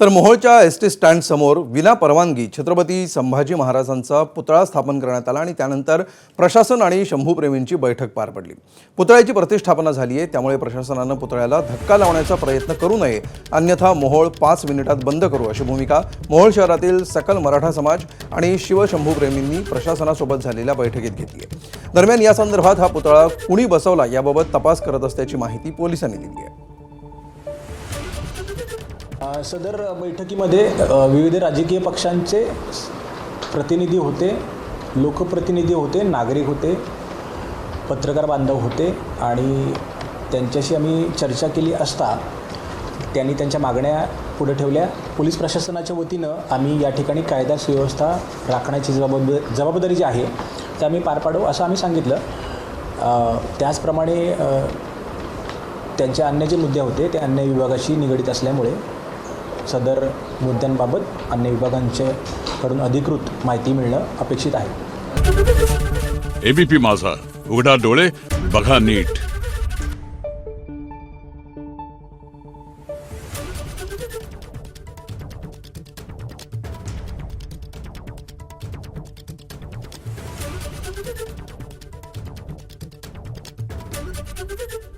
तर मोहोळच्या ST stand समोर विना परवानगी छत्रपती संभाजी महाराजांचा पुतळा स्थापन करण्यात आला आणि त्यानंतर प्रशासन आणि शंभूप्रेमींची बैठक पार पडली। पुतळ्याची प्रतिष्ठापना झाली आहे, त्यामुळे प्रशासनाने पुतळ्याला धक्का लावण्याचा प्रयत्न करू नये, अन्यथा मोहोळ 5 मिनिटात बंद करू अशी भूमिका मोहोळ शहरातील सकल मराठा समाज आणि शिवशंभूप्रेमींनी प्रशासनासोबत झालेल्या बैठकीत घेतली आहे। दरम्यान या संदर्भात हा पुतळा कुणी बसवला याबाबत तपास करत असल्याची माहिती पोलिसांनी दिली आहे। सदर बैठकीमध्ये विविध राजकीय पक्षांचे प्रतिनिधी होते, लोकप्रतिनिधी होते, नागरिक होते, पत्रकार बांधव होते आणि त्यांच्याशी आम्ही चर्चा केली असता त्यांनी त्यांच्या मागण्या पुढे ठेवल्या। पोलीस प्रशासनाच्या वतीनं आम्ही या ठिकाणी कायदा सुव्यवस्था राखण्याची जबाबदारी जी आहे ते आम्ही पार पाडू असं आम्ही सांगितलं। त्याचप्रमाणे त्यांचे अन्य जे मुद्दे होते ते अन्य विभागाशी निगडीत असल्यामुळे सदर मुद्द्यांबाबत अन्य विभागांच्याकडून अधिकृत माहिती मिळणं अपेक्षित आहे। एबीपी माझा, उघडा डोळे बघा नीट। Thank you.